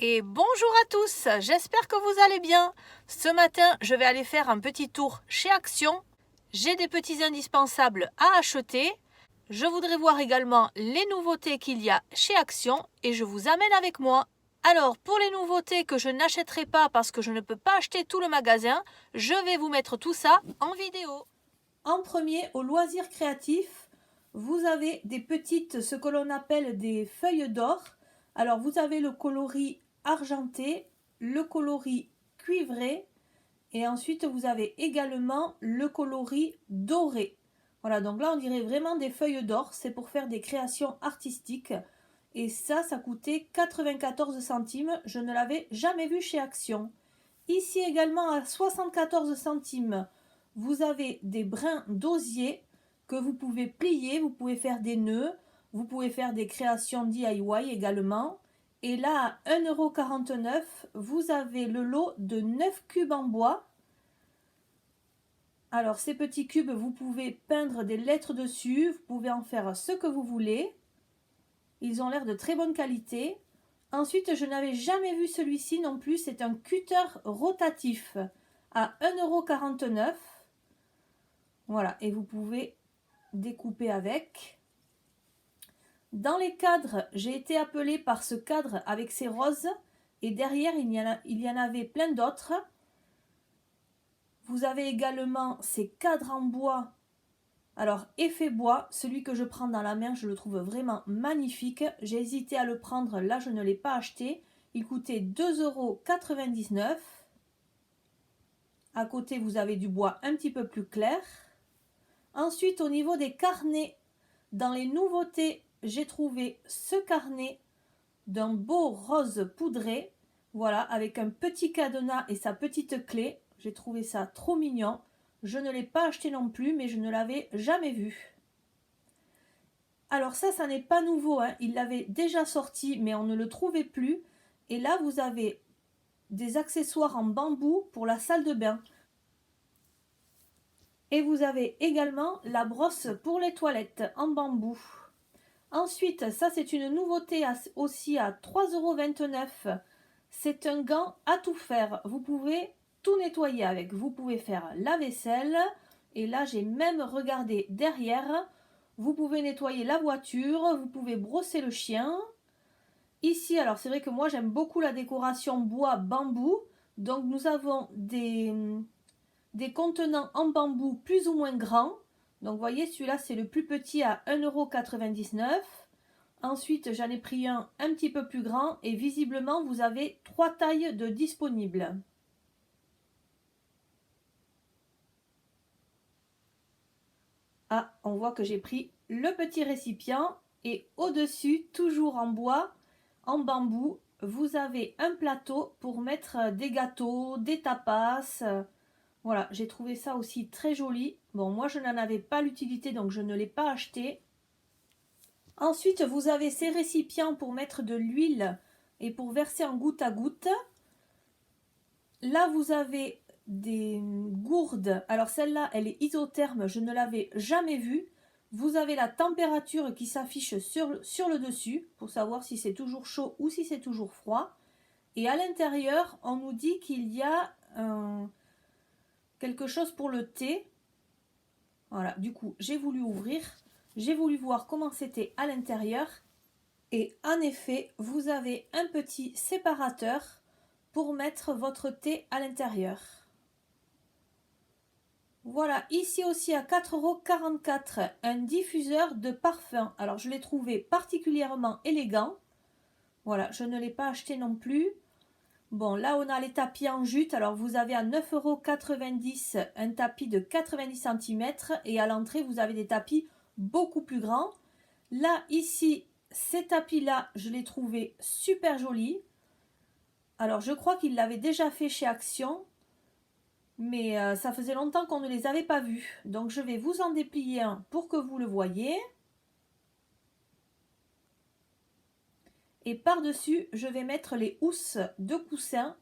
Et bonjour à tous, j'espère que vous allez bien. Ce matin, je vais aller faire un petit tour chez Action. J'ai des petits indispensables à acheter. Je voudrais voir également les nouveautés qu'il y a chez Action et je vous amène avec moi. Alors, pour les nouveautés que je n'achèterai pas parce que je ne peux pas acheter tout le magasin, je vais vous mettre tout ça en vidéo. En premier, au loisir créatif, vous avez des petites, ce que l'on appelle des feuilles d'or. Alors, vous avez le coloris argenté, le coloris cuivré et ensuite vous avez également le coloris doré. Voilà, donc là on dirait vraiment des feuilles d'or, c'est pour faire des créations artistiques et ça coûtait 94 centimes, je ne l'avais jamais vu chez Action. Ici également à 74 centimes, vous avez des brins d'osier que vous pouvez plier, vous pouvez faire des nœuds, vous pouvez faire des créations DIY également. Et là, à 1,49 €, vous avez le lot de 9 cubes en bois. Alors, ces petits cubes, vous pouvez peindre des lettres dessus, vous pouvez en faire ce que vous voulez. Ils ont l'air de très bonne qualité. Ensuite, je n'avais jamais vu celui-ci non plus, c'est un cutter rotatif à 1,49 €. Voilà, et vous pouvez découper avec. Dans les cadres, j'ai été appelée par ce cadre avec ses roses et derrière il y en avait plein d'autres. Vous avez également ces cadres en bois. Alors effet bois, celui que je prends dans la main, je le trouve vraiment magnifique. J'ai hésité à le prendre, là je ne l'ai pas acheté. Il coûtait 2,99 €. À côté vous avez du bois un petit peu plus clair. Ensuite au niveau des carnets, dans les nouveautés, j'ai trouvé ce carnet d'un beau rose poudré, voilà, avec un petit cadenas et sa petite clé. J'ai trouvé ça trop mignon. Je ne l'ai pas acheté non plus, mais je ne l'avais jamais vu. Alors ça n'est pas nouveau, hein. Il l'avait déjà sorti, mais on ne le trouvait plus. Et là, vous avez des accessoires en bambou pour la salle de bain. Et vous avez également la brosse pour les toilettes en bambou. Ensuite, ça c'est une nouveauté aussi à 3,29 €. C'est un gant à tout faire. Vous pouvez tout nettoyer avec. Vous pouvez faire la vaisselle. Et là, j'ai même regardé derrière. Vous pouvez nettoyer la voiture. Vous pouvez brosser le chien. Ici, alors c'est vrai que moi j'aime beaucoup la décoration bois bambou. Donc nous avons des contenants en bambou plus ou moins grands. Donc vous voyez, celui-là c'est le plus petit à 1,99 €. Ensuite, j'en ai pris un petit peu plus grand et visiblement, vous avez 3 tailles de disponibles. Ah, on voit que j'ai pris le petit récipient et au-dessus, toujours en bois, en bambou, vous avez un plateau pour mettre des gâteaux, des tapas. Voilà, j'ai trouvé ça aussi très joli. Bon, moi, je n'en avais pas l'utilité, donc je ne l'ai pas acheté. Ensuite, vous avez ces récipients pour mettre de l'huile et pour verser en goutte à goutte. Là, vous avez des gourdes. Alors celle-là, elle est isotherme, je ne l'avais jamais vue. Vous avez la température qui s'affiche sur le dessus pour savoir si c'est toujours chaud ou si c'est toujours froid. Et à l'intérieur, on nous dit qu'il y a quelque chose pour le thé. Voilà, du coup, j'ai voulu ouvrir. J'ai voulu voir comment c'était à l'intérieur. Et en effet, vous avez un petit séparateur pour mettre votre thé à l'intérieur. Voilà, ici aussi à 4,44 €, un diffuseur de parfum. Alors je l'ai trouvé particulièrement élégant. Voilà, je ne l'ai pas acheté non plus. Bon, là on a les tapis en jute. Alors vous avez à 9,90 € un tapis de 90 cm et à l'entrée vous avez des tapis beaucoup plus grands. Là, ici, ces tapis-là, je les trouvais super jolis. Alors je crois qu'il l'avait déjà fait chez Action. Mais ça faisait longtemps qu'on ne les avait pas vus. Donc je vais vous en déplier un pour que vous le voyez. Et par-dessus, je vais mettre les housses de coussins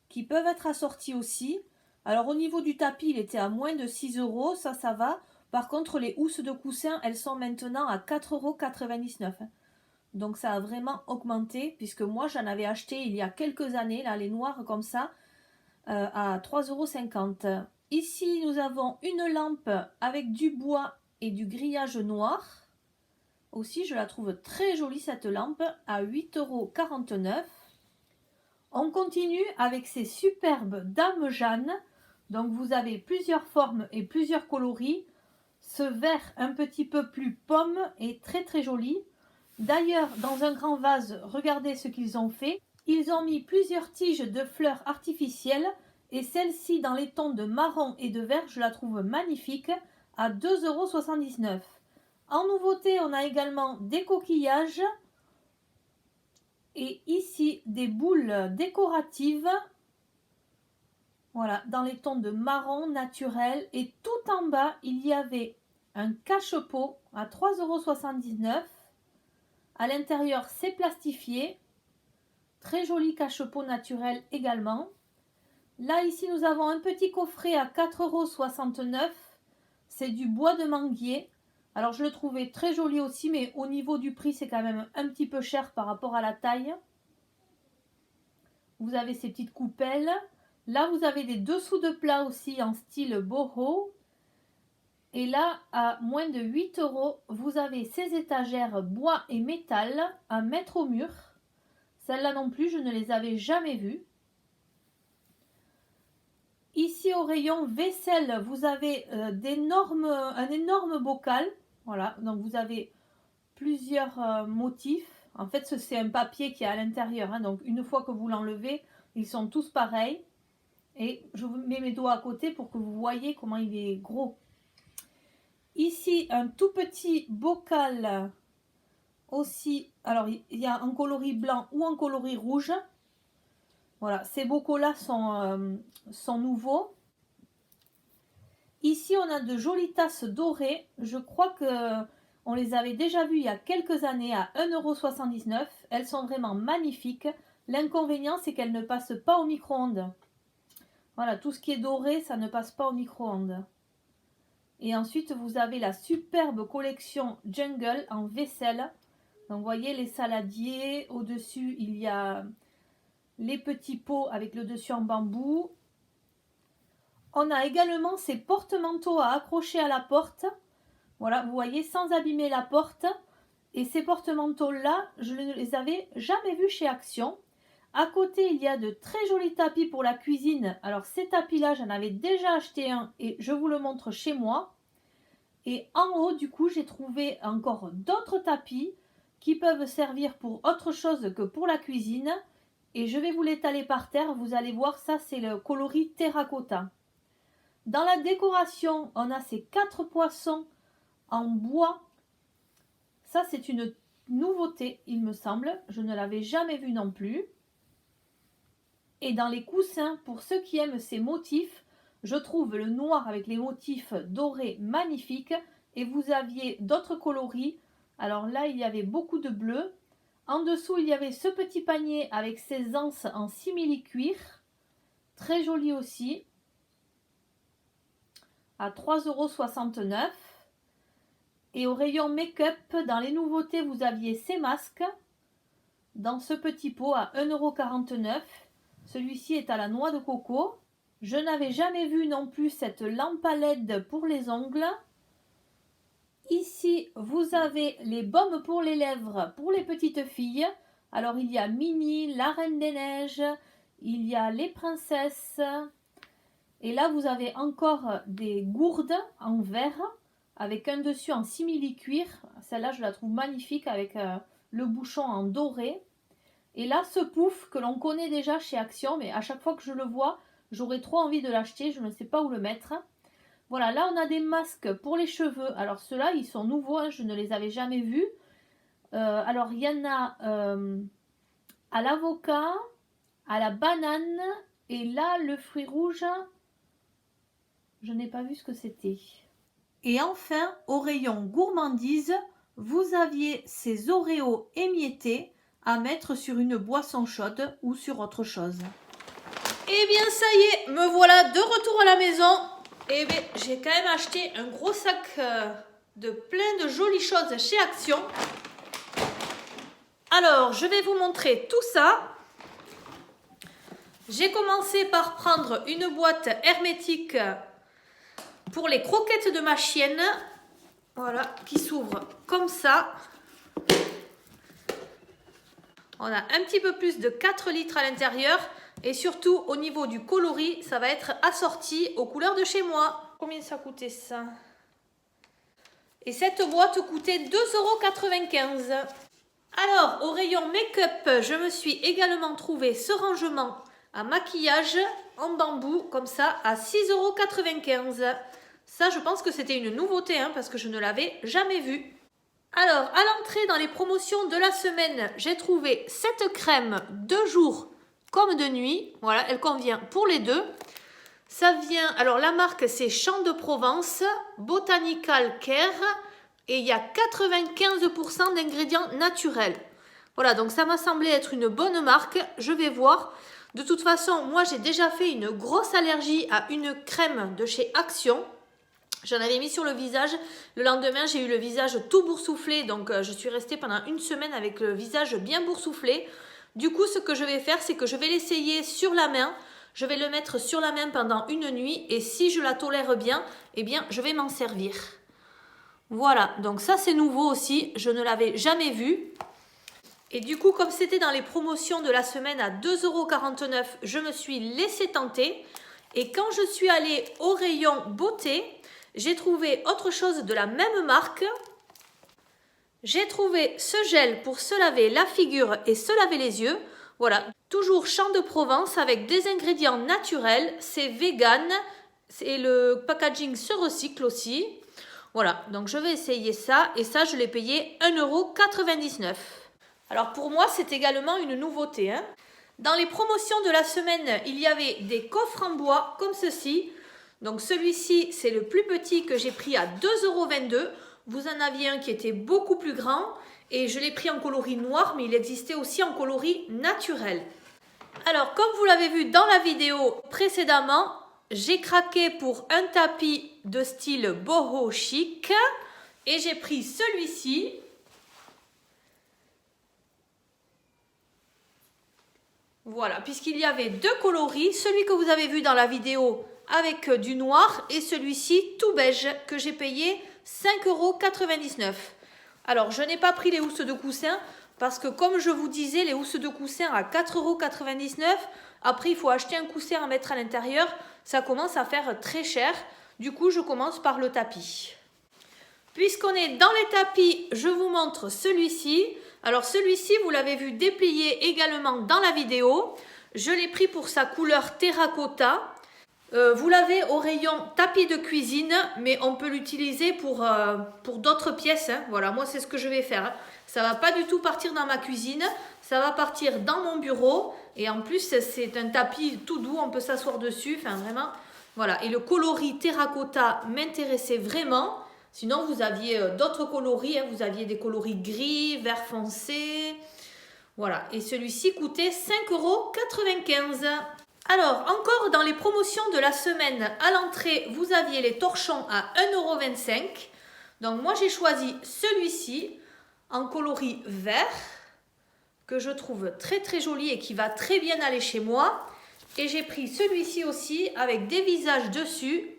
qui peuvent être assorties aussi. Alors au niveau du tapis, il était à moins de 6 €, ça va. Par contre, les housses de coussins, elles sont maintenant à 4,99 €. Donc ça a vraiment augmenté, puisque moi j'en avais acheté il y a quelques années, là les noirs comme ça, à 3,50 €. Ici nous avons une lampe avec du bois et du grillage noir. Aussi je la trouve très jolie cette lampe, à 8,49 €. On continue avec ces superbes Dame Jeanne. Donc vous avez plusieurs formes et plusieurs coloris. Ce vert un petit peu plus pomme est très très joli. D'ailleurs, dans un grand vase, regardez ce qu'ils ont fait. Ils ont mis plusieurs tiges de fleurs artificielles et celle-ci dans les tons de marron et de vert, je la trouve magnifique, à 2,79 €. En nouveauté, on a également des coquillages et ici des boules décoratives. Voilà, dans les tons de marron naturel. Et tout en bas, il y avait un cache-pot à 3,79 €. À l'intérieur, c'est plastifié. Très joli cache-pot naturel également. Là, ici, nous avons un petit coffret à 4,69 €. C'est du bois de manguier. Alors, je le trouvais très joli aussi, mais au niveau du prix, c'est quand même un petit peu cher par rapport à la taille. Vous avez ces petites coupelles. Là, vous avez des dessous de plat aussi en style boho. Et là, à moins de 8 €, vous avez ces étagères bois et métal à mettre au mur. Celles-là non plus, je ne les avais jamais vues. Ici, au rayon vaisselle, vous avez un énorme bocal. Voilà, donc vous avez plusieurs motifs. En fait, c'est un papier qui est à l'intérieur. Hein, donc, une fois que vous l'enlevez, ils sont tous pareils. Et je vous mets mes doigts à côté pour que vous voyez comment il est gros. Ici, un tout petit bocal aussi. Alors, il y a un coloris blanc ou un coloris rouge. Voilà, ces bocaux-là sont nouveaux. Ici, on a de jolies tasses dorées. Je crois qu'on les avait déjà vues il y a quelques années à 1,79 €. Elles sont vraiment magnifiques. L'inconvénient, c'est qu'elles ne passent pas au micro-ondes. Voilà, tout ce qui est doré, ça ne passe pas au micro-ondes. Et ensuite, vous avez la superbe collection Jungle en vaisselle. Donc, vous voyez les saladiers. Au-dessus, il y a les petits pots avec le dessus en bambou. On a également ces porte-manteaux à accrocher à la porte. Voilà, vous voyez, sans abîmer la porte. Et ces porte-manteaux-là, je ne les avais jamais vus chez Action. À côté, il y a de très jolis tapis pour la cuisine. Alors, ces tapis-là, j'en avais déjà acheté un et je vous le montre chez moi. Et en haut, du coup, j'ai trouvé encore d'autres tapis qui peuvent servir pour autre chose que pour la cuisine. Et je vais vous l'étaler par terre. Vous allez voir, ça, c'est le coloris terracotta. Dans la décoration, on a ces 4 poissons en bois. Ça, c'est une nouveauté, il me semble. Je ne l'avais jamais vu non plus. Et dans les coussins, pour ceux qui aiment ces motifs, je trouve le noir avec les motifs dorés magnifiques. Et vous aviez d'autres coloris. Alors là, il y avait beaucoup de bleu. En dessous, il y avait ce petit panier avec ses anses en simili-cuir. Très joli aussi. À 3,69 €. Et au rayon make-up, dans les nouveautés, vous aviez ces masques. Dans ce petit pot à 1,49 €. Celui-ci est à la noix de coco. Je n'avais jamais vu non plus cette lampe à LED pour les ongles. Ici, vous avez les baumes pour les lèvres pour les petites filles. Alors, il y a Minnie, la Reine des Neiges, il y a les princesses. Et là, vous avez encore des gourdes en verre avec un dessus en simili-cuir. Celle-là, je la trouve magnifique avec le bouchon en doré. Et là, ce pouf que l'on connaît déjà chez Action, mais à chaque fois que je le vois, j'aurais trop envie de l'acheter. Je ne sais pas où le mettre. Voilà, là, on a des masques pour les cheveux. Alors, ceux-là, ils sont nouveaux. Hein, je ne les avais jamais vus. Alors, il y en a à l'avocat, à la banane. Et là, le fruit rouge, je n'ai pas vu ce que c'était. Et enfin, au rayon gourmandise, vous aviez ces Oreos émiettés à mettre sur une boisson chaude ou sur autre chose. Eh bien, ça y est, me voilà de retour à la maison. Eh bien, j'ai quand même acheté un gros sac de plein de jolies choses chez Action. Alors, je vais vous montrer tout ça. J'ai commencé par prendre une boîte hermétique pour les croquettes de ma chienne. Voilà, qui s'ouvre comme ça. On a un petit peu plus de 4 litres à l'intérieur. Et surtout, au niveau du coloris, ça va être assorti aux couleurs de chez moi. Combien ça coûtait ça? Et cette boîte coûtait 2,95 €. Alors, au rayon make-up, je me suis également trouvé ce rangement à maquillage en bambou, comme ça, à 6,95 €. Ça, je pense que c'était une nouveauté, hein, parce que je ne l'avais jamais vu. Alors, à l'entrée dans les promotions de la semaine, j'ai trouvé cette crème de jour comme de nuit. Voilà, elle convient pour les deux. Ça vient, alors la marque c'est Champ de Provence, Botanical Care, et il y a 95% d'ingrédients naturels. Voilà, donc ça m'a semblé être une bonne marque, je vais voir. De toute façon, moi j'ai déjà fait une grosse allergie à une crème de chez Action. J'en avais mis sur le visage, le lendemain j'ai eu le visage tout boursouflé, donc je suis restée pendant une semaine avec le visage bien boursouflé. Du coup, ce que je vais faire, c'est que je vais l'essayer sur la main. Je vais le mettre sur la main pendant une nuit et si je la tolère bien, eh bien, je vais m'en servir. Voilà, donc ça c'est nouveau aussi, je ne l'avais jamais vu. Et du coup, comme c'était dans les promotions de la semaine à 2,49 €, je me suis laissée tenter. Et quand je suis allée au rayon beauté, j'ai trouvé autre chose de la même marque. J'ai trouvé ce gel pour se laver la figure et se laver les yeux. Voilà, toujours Champ de Provence avec des ingrédients naturels. C'est vegan et le packaging se recycle aussi. Voilà, donc je vais essayer ça. Et ça, je l'ai payé 1,99 €. Alors pour moi, c'est également une nouveauté, hein. Dans les promotions de la semaine, il y avait des coffres en bois comme ceci. Donc celui-ci, c'est le plus petit que j'ai pris à 2,22 €. Vous en aviez un qui était beaucoup plus grand et je l'ai pris en coloris noir, mais il existait aussi en coloris naturel. Alors, comme vous l'avez vu dans la vidéo précédemment, j'ai craqué pour un tapis de style boho chic et j'ai pris celui-ci. Voilà, puisqu'il y avait deux coloris, celui que vous avez vu dans la vidéo avec du noir et celui-ci tout beige que j'ai payé 5,99 €. Alors, je n'ai pas pris les housses de coussin parce que comme je vous disais, les housses de coussin à 4,99 €, après il faut acheter un coussin à mettre à l'intérieur, ça commence à faire très cher. Du coup, je commence par le tapis. Puisqu'on est dans les tapis, je vous montre celui-ci. Alors celui-ci, vous l'avez vu déplié également dans la vidéo. Je l'ai pris pour sa couleur terracotta. Vous l'avez au rayon tapis de cuisine, mais on peut l'utiliser pour d'autres pièces, hein. Voilà, moi c'est ce que je vais faire, hein. Ça ne va pas du tout partir dans ma cuisine, ça va partir dans mon bureau. Et en plus, c'est un tapis tout doux, on peut s'asseoir dessus. Enfin, vraiment, voilà. Et le coloris terracotta m'intéressait vraiment. Sinon, vous aviez d'autres coloris, hein. Vous aviez des coloris gris, vert foncé. Voilà. Et celui-ci coûtait 5,95 €. Alors, encore dans les promotions de la semaine, à l'entrée, vous aviez les torchons à 1,25 €. Donc, moi, j'ai choisi celui-ci en coloris vert, que je trouve très très joli et qui va très bien aller chez moi. Et j'ai pris celui-ci aussi avec des visages dessus.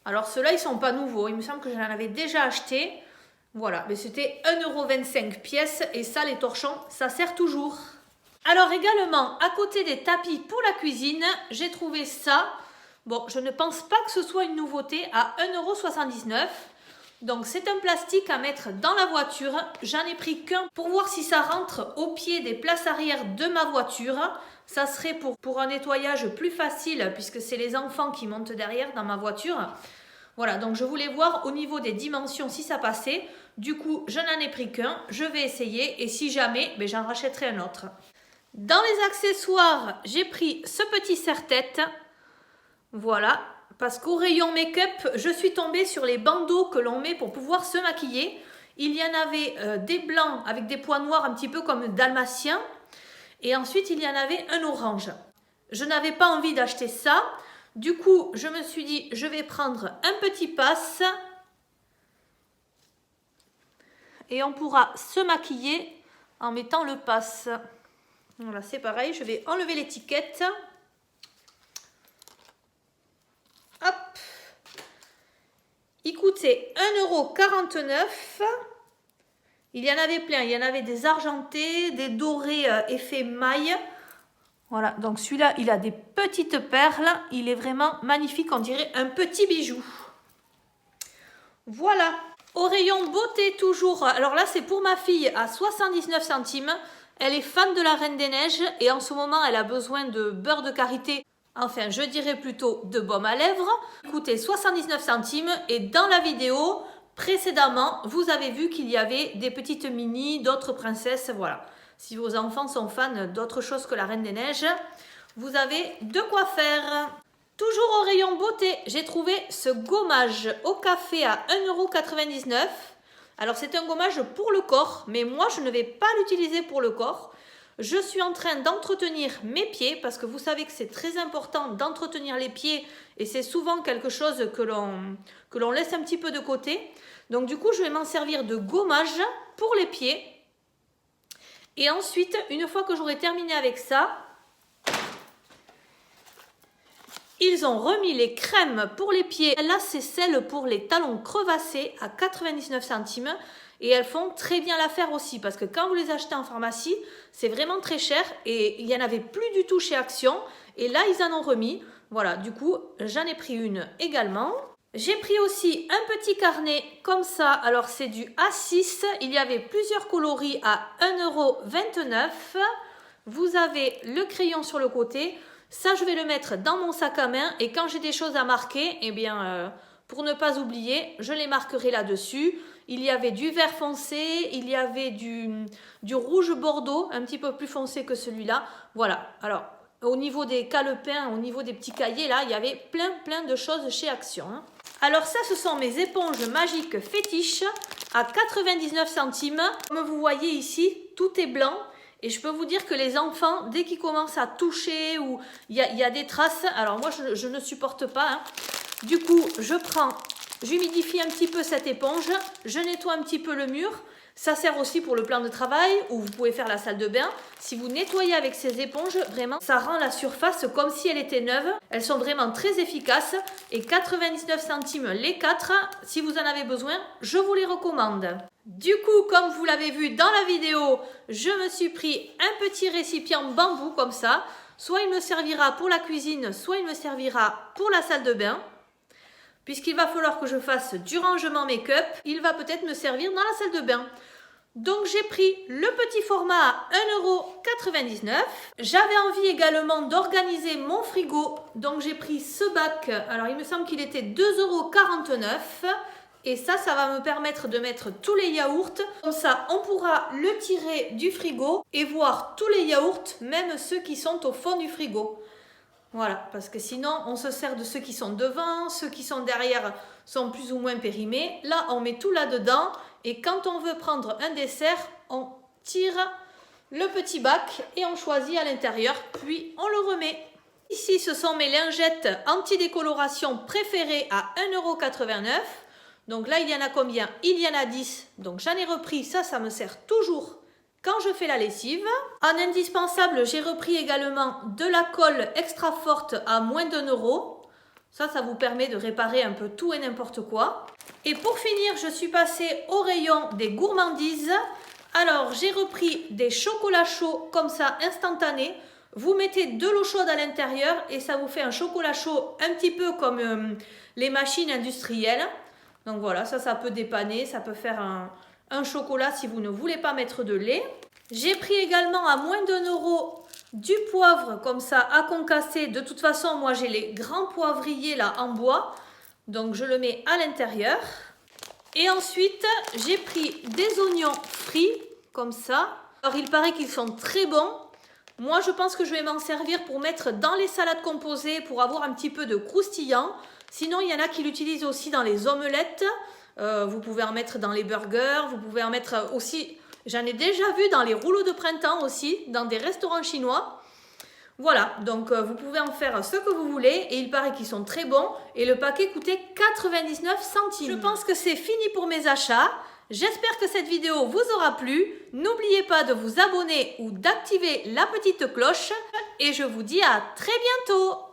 Alors, ceux-là, ils ne sont pas nouveaux. Il me semble que j'en avais déjà acheté. Voilà, mais c'était 1,25 € pièce. Et ça, les torchons, ça sert toujours. Alors également, à côté des tapis pour la cuisine, j'ai trouvé ça. Bon, je ne pense pas que ce soit une nouveauté à 1,79 €. Donc c'est un plastique à mettre dans la voiture. J'en ai pris qu'un pour voir si ça rentre au pied des places arrière de ma voiture. Ça serait pour un nettoyage plus facile puisque c'est les enfants qui montent derrière dans ma voiture. Voilà, donc je voulais voir au niveau des dimensions si ça passait. Du coup, je n'en ai pris qu'un. Je vais essayer et si jamais, j'en rachèterai un autre. Dans les accessoires, j'ai pris ce petit serre-tête. Voilà, parce qu'au rayon make-up, je suis tombée sur les bandeaux que l'on met pour pouvoir se maquiller. Il y en avait des blancs avec des points noirs un petit peu comme dalmatien. Et ensuite, il y en avait un orange. Je n'avais pas envie d'acheter ça. Du coup, je me suis dit, je vais prendre un petit passe. Et on pourra se maquiller en mettant le pass. Voilà, c'est pareil, je vais enlever l'étiquette. Hop. Il coûtait 1,49 €. Il y en avait plein, il y en avait des argentés, des dorés effet maille. Voilà, donc celui-là, il a des petites perles. Il est vraiment magnifique, on dirait un petit bijou. Voilà. Au rayon beauté toujours. Alors là, c'est pour ma fille à 79 centimes. Elle est fan de la Reine des Neiges et en ce moment, elle a besoin de beurre de karité. Enfin, je dirais plutôt de baume à lèvres. Coûtait 79 centimes et dans la vidéo précédemment, vous avez vu qu'il y avait des petites mini, d'autres princesses. Voilà. Si vos enfants sont fans d'autre chose que la Reine des Neiges, vous avez de quoi faire. Toujours au rayon beauté, j'ai trouvé ce gommage au café à 1,99 €. Alors c'est un gommage pour le corps, mais moi je ne vais pas l'utiliser pour le corps. Je suis en train d'entretenir mes pieds, parce que vous savez que c'est très important d'entretenir les pieds, et c'est souvent quelque chose que l'on laisse un petit peu de côté. Donc du coup je vais m'en servir de gommage pour les pieds. Et ensuite, une fois que j'aurai terminé avec ça, ils ont remis les crèmes pour les pieds. Là, c'est celle pour les talons crevassés à 99 centimes. Et elles font très bien l'affaire aussi. Parce que quand vous les achetez en pharmacie, c'est vraiment très cher. Et il n'y en avait plus du tout chez Action. Et là, ils en ont remis. Voilà, du coup, j'en ai pris une également. J'ai pris aussi un petit carnet comme ça. Alors, c'est du A6. Il y avait plusieurs coloris à 1,29 €. Vous avez le crayon sur le côté. Ça, je vais le mettre dans mon sac à main et quand j'ai des choses à marquer, eh bien, pour ne pas oublier, je les marquerai là-dessus. Il y avait du vert foncé, il y avait du rouge bordeaux, un petit peu plus foncé que celui-là. Voilà, alors, au niveau des calepins, au niveau des petits cahiers, là, il y avait plein de choses chez Action. Alors ça, ce sont mes éponges magiques fétiches à 99 centimes. Comme vous voyez ici, tout est blanc. Et je peux vous dire que les enfants, dès qu'ils commencent à toucher ou il y a des traces, alors moi je ne supporte pas. Du coup, j'humidifie un petit peu cette éponge, je nettoie un petit peu le mur. Ça sert aussi pour le plan de travail où vous pouvez faire la salle de bain. Si vous nettoyez avec ces éponges, vraiment, ça rend la surface comme si elle était neuve. Elles sont vraiment très efficaces et 99 centimes les 4. Si vous en avez besoin, je vous les recommande. Du coup, comme vous l'avez vu dans la vidéo, je me suis pris un petit récipient bambou comme ça. Soit il me servira pour la cuisine, soit il me servira pour la salle de bain. Puisqu'il va falloir que je fasse du rangement make-up, il va peut-être me servir dans la salle de bain. Donc j'ai pris le petit format à 1,99 €. J'avais envie également d'organiser mon frigo. Donc j'ai pris ce bac. Alors il me semble qu'il était 2,49 €. Et ça va me permettre de mettre tous les yaourts. Comme ça, on pourra le tirer du frigo et voir tous les yaourts, même ceux qui sont au fond du frigo. Voilà, parce que sinon, on se sert de ceux qui sont devant, ceux qui sont derrière sont plus ou moins périmés. Là, on met tout là-dedans et quand on veut prendre un dessert, on tire le petit bac et on choisit à l'intérieur, puis on le remet. Ici, ce sont mes lingettes anti-décoloration préférées à 1,89 €. Donc là, il y en a combien? Il y en a 10. Donc j'en ai repris, ça me sert toujours quand je fais la lessive. En indispensable, j'ai repris également de la colle extra forte à moins d'1 €. Ça vous permet de réparer un peu tout et n'importe quoi. Et pour finir, je suis passée au rayon des gourmandises. Alors, j'ai repris des chocolats chauds comme ça, instantanés. Vous mettez de l'eau chaude à l'intérieur et ça vous fait un chocolat chaud un petit peu comme les machines industrielles. Donc voilà, ça peut dépanner, ça peut faire un chocolat si vous ne voulez pas mettre de lait. J'ai pris également à moins d'1 € du poivre comme ça à concasser. De toute façon, moi j'ai les grands poivriers là en bois. Donc je le mets à l'intérieur. Et ensuite, j'ai pris des oignons frits comme ça. Alors il paraît qu'ils sont très bons. Moi je pense que je vais m'en servir pour mettre dans les salades composées pour avoir un petit peu de croustillant. Sinon, il y en a qui l'utilisent aussi dans les omelettes. Vous pouvez en mettre dans les burgers. Vous pouvez en mettre aussi, j'en ai déjà vu dans les rouleaux de printemps aussi, dans des restaurants chinois. Voilà, donc vous pouvez en faire ce que vous voulez. Et il paraît qu'ils sont très bons. Et le paquet coûtait 99 centimes. Je pense que c'est fini pour mes achats. J'espère que cette vidéo vous aura plu. N'oubliez pas de vous abonner ou d'activer la petite cloche. Et je vous dis à très bientôt.